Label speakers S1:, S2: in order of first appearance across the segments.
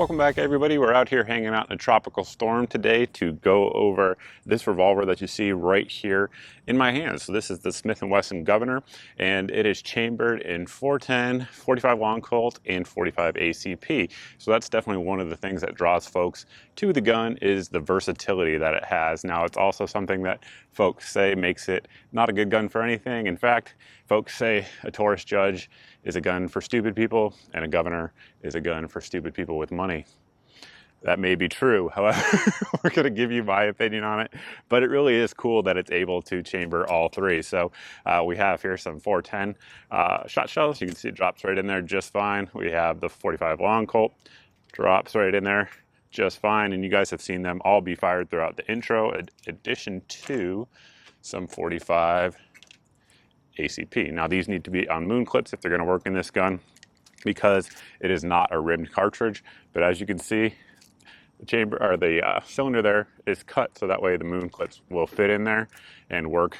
S1: Welcome back, everybody. We're out here hanging out in a tropical storm today to go over this revolver that you see right here in my hands. So this is the Smith Wesson Governor, and it is chambered in 410, 45 Long Colt, and 45 ACP. So that's definitely one of the things that draws folks to the gun is the versatility that it has. Now, it's also something that folks say makes it not a good gun for anything. In fact, folks say a tourist judge is a gun for stupid people and a governor is a gun for stupid people with money. That may be true. However, we're going to give you my opinion on it, but it really is cool that it's able to chamber all three. So we have here some 410 shot shells. You can see it drops right in there just fine. We have the 45 Long Colt, drops right in there just fine. And you guys have seen them all be fired throughout the intro, in addition to some 45 ACP. Now these need to be on moon clips if they're going to work in this gun because it is not a rimmed cartridge. But as you can see, the chamber or the cylinder there is cut so that way the moon clips will fit in there and work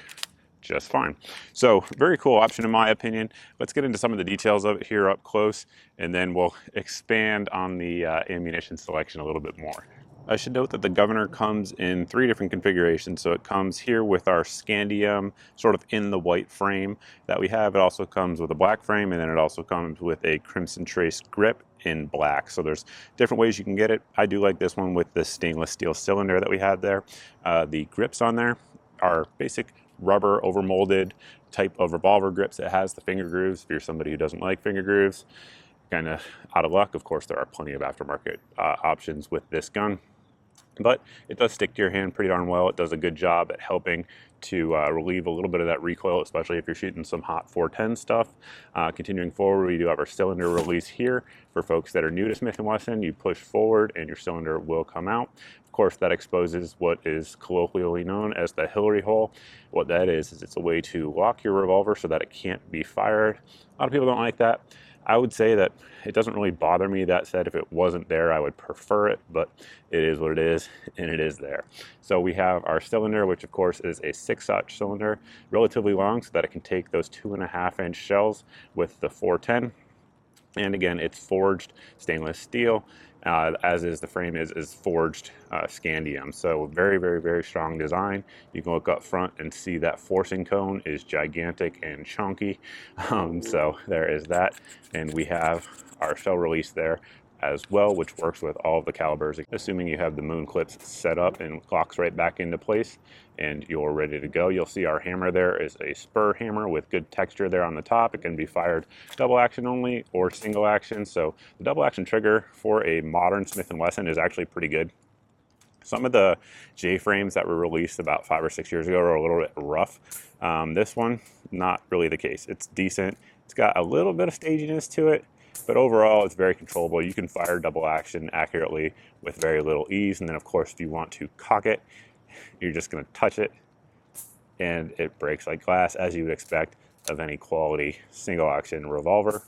S1: just fine. So very cool option in my opinion. Let's get into some of the details of it here up close, and then we'll expand on the ammunition selection a little bit more. I should note that the Governor comes in 3 different configurations. So it comes here with our scandium sort of in the white frame that we have. It also comes with a black frame, and then it also comes with a crimson trace grip in black. So there's different ways you can get it. I do like this one with the stainless steel cylinder that we had there. The grips on there are basic rubber overmolded type of revolver grips. It has the finger grooves. If you're somebody who doesn't like finger grooves, kind of out of luck. Of course, there are plenty of aftermarket options with this gun, but it does stick to your hand pretty darn well. It does a good job at helping to relieve a little bit of that recoil, especially if you're shooting some hot 410 stuff. Continuing forward, we do have our cylinder release here. For folks that are new to Smith & Wesson, you push forward and your cylinder will come out. Of course, that exposes what is colloquially known as the Hillary hole. What that is it's a way to lock your revolver so that it can't be fired. A lot of people don't like that. I would say that it doesn't really bother me. That said, if it wasn't there, I would prefer it, but it is what it is, and it is there. So we have our cylinder, which of course is a 6-aught cylinder, relatively long so that it can take those 2.5-inch shells with the 410. And again, it's forged stainless steel, as is the frame is forged scandium. So very, very, very strong design. You can look up front and see that forcing cone is gigantic and chunky. So there is that. And we have our shell release there as well, which works with all of the calibers, assuming you have the moon clips set up and locks right back into place and you're ready to go. You'll see our hammer there is a spur hammer with good texture there on the top. It can be fired double action only or single action. So the double action trigger for a modern Smith & Wesson is actually pretty good. Some of the J-frames that were released about 5 or 6 years ago are a little bit rough. This one, not really the case. It's decent. It's got a little bit of staginess to it, but overall it's very controllable. You can fire double action accurately with very little ease. And then of course, if you want to cock it, you're just going to touch it and it breaks like glass, as you would expect of any quality single action revolver.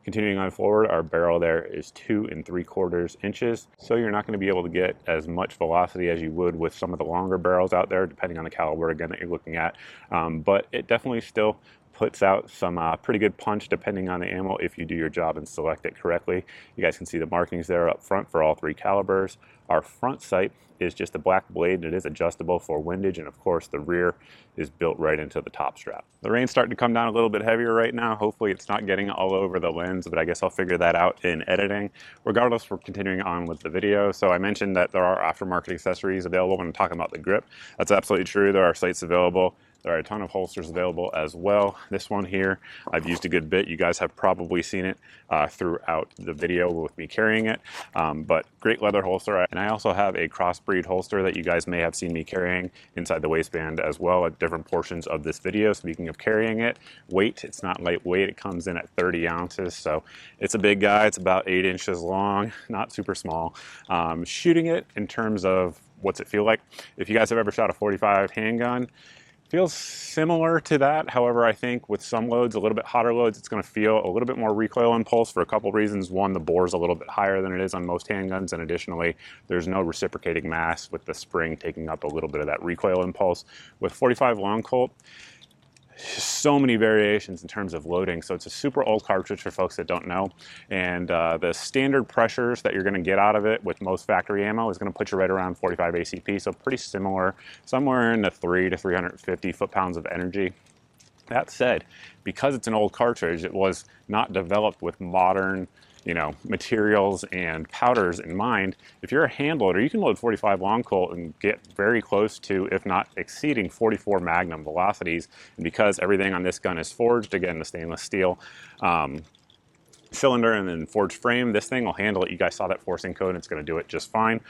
S1: Continuing on forward, our barrel there is 2 3/4 inches. So you're not going to be able to get as much velocity as you would with some of the longer barrels out there, depending on the caliber again that you're looking at. But it definitely still puts out some pretty good punch depending on the ammo if you do your job and select it correctly. You guys can see the markings there up front for all 3 calibers. Our front sight is just a black blade, and it is adjustable for windage, and of course the rear is built right into the top strap. The rain's starting to come down a little bit heavier right now. Hopefully it's not getting all over the lens, but I guess I'll figure that out in editing. Regardless, we're continuing on with the video. So I mentioned that there are aftermarket accessories available when I'm talking about the grip. That's absolutely true. There are sights available. There are a ton of holsters available as well. This one here, I've used a good bit. You guys have probably seen it throughout the video with me carrying it, but great leather holster. And I also have a crossbreed holster that you guys may have seen me carrying inside the waistband as well at different portions of this video. Speaking of carrying it, weight, it's not lightweight. It comes in at 30 ounces. So it's a big guy. It's about 8 inches long, not super small. Shooting it in terms of what's it feel like? If you guys have ever shot a 45 handgun, feels similar to that. However, I think with some loads, a little bit hotter loads, it's going to feel a little bit more recoil impulse for a couple of reasons. One, the bore is a little bit higher than it is on most handguns, and additionally, there's no reciprocating mass with the spring taking up a little bit of that recoil impulse. With 45 Long Colt, so many variations in terms of loading. So it's a super old cartridge for folks that don't know. And the standard pressures that you're going to get out of it with most factory ammo is going to put you right around 45 ACP. So pretty similar, somewhere in the 3 to 350 foot-pounds of energy. That said, because it's an old cartridge, it was not developed with modern, materials and powders in mind. If you're a hand loader, you can load 45 Long Colt and get very close to, if not exceeding, 44 Magnum velocities. And because everything on this gun is forged, again, the stainless steel cylinder and then forged frame, this thing will handle it. You guys saw that forcing code, and it's going to do it just fine.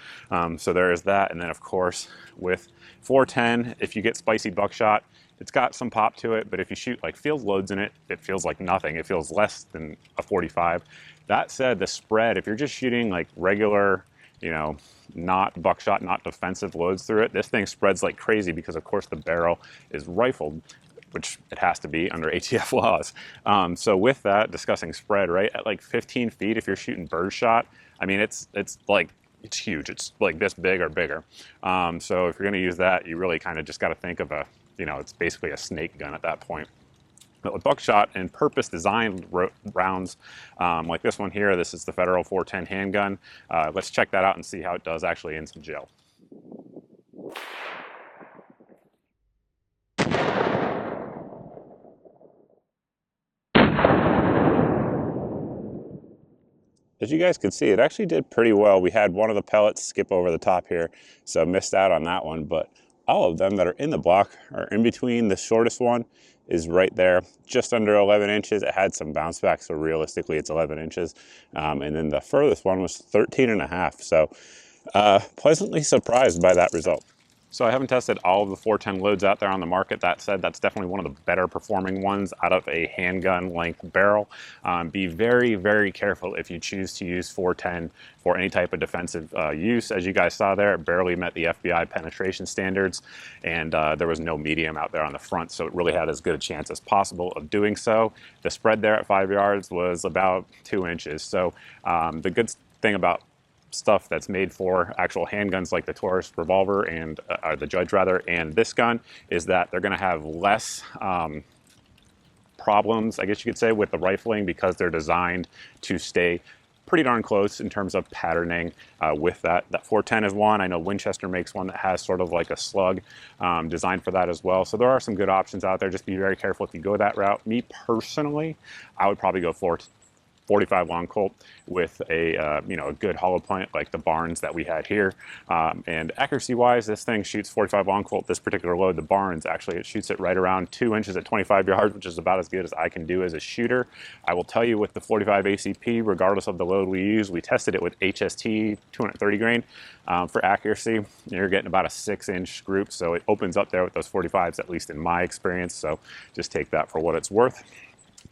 S1: So there is that. And then, of course, with 410, if you get spicy buckshot, it's got some pop to it, but if you shoot like field loads in it, it feels like nothing. It feels less than a 45. That said, the spread, if you're just shooting like regular, not buckshot, not defensive loads through it, this thing spreads like crazy because, of course, the barrel is rifled, which it has to be under ATF laws. So with that, discussing spread, right, at like 15 feet, if you're shooting birdshot, I mean, it's huge. It's like this big or bigger. So if you're going to use that, you really kind of just got to think of it's basically a snake gun at that point. But with buckshot and purpose-designed rounds, like this one here, this is the Federal 410 handgun. Let's check that out and see how it does actually in some gel. As you guys can see, it actually did pretty well. We had one of the pellets skip over the top here, so missed out on that one, but all of them that are in the block are in between. The shortest one is right there, just under 11 inches. It had some bounce back, so realistically it's 11 inches. And then the furthest one was 13 and a half. So pleasantly surprised by that result. So I haven't tested all of the 410 loads out there on the market. That said, that's definitely one of the better performing ones out of a handgun length barrel. Be very, very careful if you choose to use 410 for any type of defensive use. As you guys saw there, it barely met the FBI penetration standards, and there was no medium out there on the front, so it really had as good a chance as possible of doing so. The spread there at 5 yards was about 2 inches. So the good thing about stuff that's made for actual handguns like the Taurus Revolver and the Judge rather, and this gun is that they're going to have less problems, I guess you could say, with the rifling because they're designed to stay pretty darn close in terms of patterning with that. That 410 is one. I know Winchester makes one that has sort of like a slug designed for that as well. So there are some good options out there. Just be very careful if you go that route. Me personally, I would probably go 45 Long Colt with a good hollow point like the Barnes that we had here. And accuracy wise, this thing shoots 45 Long Colt, this particular load, the Barnes, actually it shoots it right around 2 inches at 25 yards, which is about as good as I can do as a shooter. I will tell you, with the 45 ACP, regardless of the load we use, we tested it with HST 230 grain for accuracy. You're getting about a 6-inch group, so it opens up there with those 45s, at least in my experience. So just take that for what it's worth.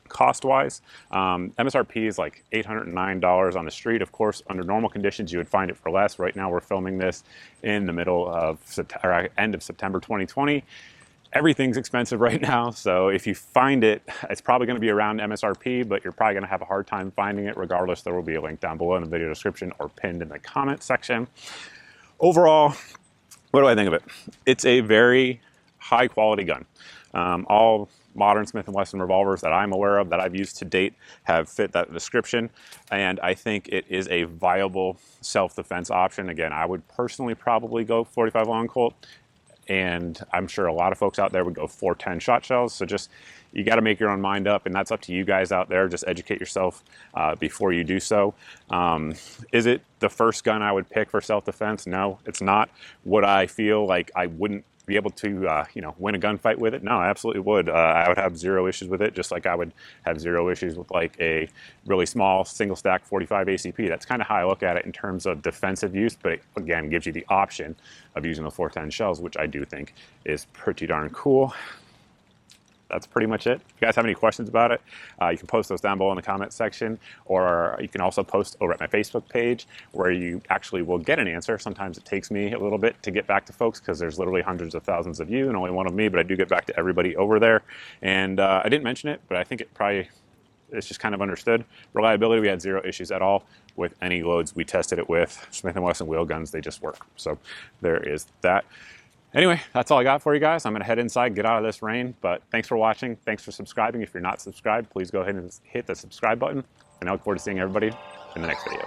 S1: Cost-wise, MSRP is like $809 on the street. Of course, under normal conditions, you would find it for less. Right now, we're filming this in the middle of end of September 2020. Everything's expensive right now, so if you find it, it's probably going to be around MSRP, but you're probably going to have a hard time finding it. Regardless, there will be a link down below in the video description or pinned in the comment section. Overall, what do I think of it? It's a very high-quality gun. All modern Smith Wesson revolvers that I'm aware of that I've used to date have fit that description, and I think it is a viable self-defense option. Again, I would personally probably go 45 Long Colt, and I'm sure a lot of folks out there would go 410 shot shells. So just, you got to make your own mind up, and that's up to you guys out there. Just educate yourself before you do so. Is it the first gun I would pick for self-defense? No, it's not. Would I feel like I wouldn't be able to win a gunfight with it? No, I absolutely would. I would have zero issues with it, just like I would have zero issues with like a really small single stack 45 ACP. That's kind of how I look at it in terms of defensive use, but it, again, gives you the option of using the 410 shells, which I do think is pretty darn cool. That's pretty much it. If you guys have any questions about it, you can post those down below in the comment section, or you can also post over at my Facebook page where you actually will get an answer. Sometimes it takes me a little bit to get back to folks because there's literally hundreds of thousands of you and only one of me, but I do get back to everybody over there. And I didn't mention it, but I think it's just kind of understood. Reliability, we had zero issues at all with any loads we tested it with. Smith & Wesson wheel guns, they just work. So there is that. Anyway, that's all I got for you guys. I'm gonna head inside, get out of this rain, but thanks for watching. Thanks for subscribing. If you're not subscribed, please go ahead and hit the subscribe button, and I look forward to seeing everybody in the next video.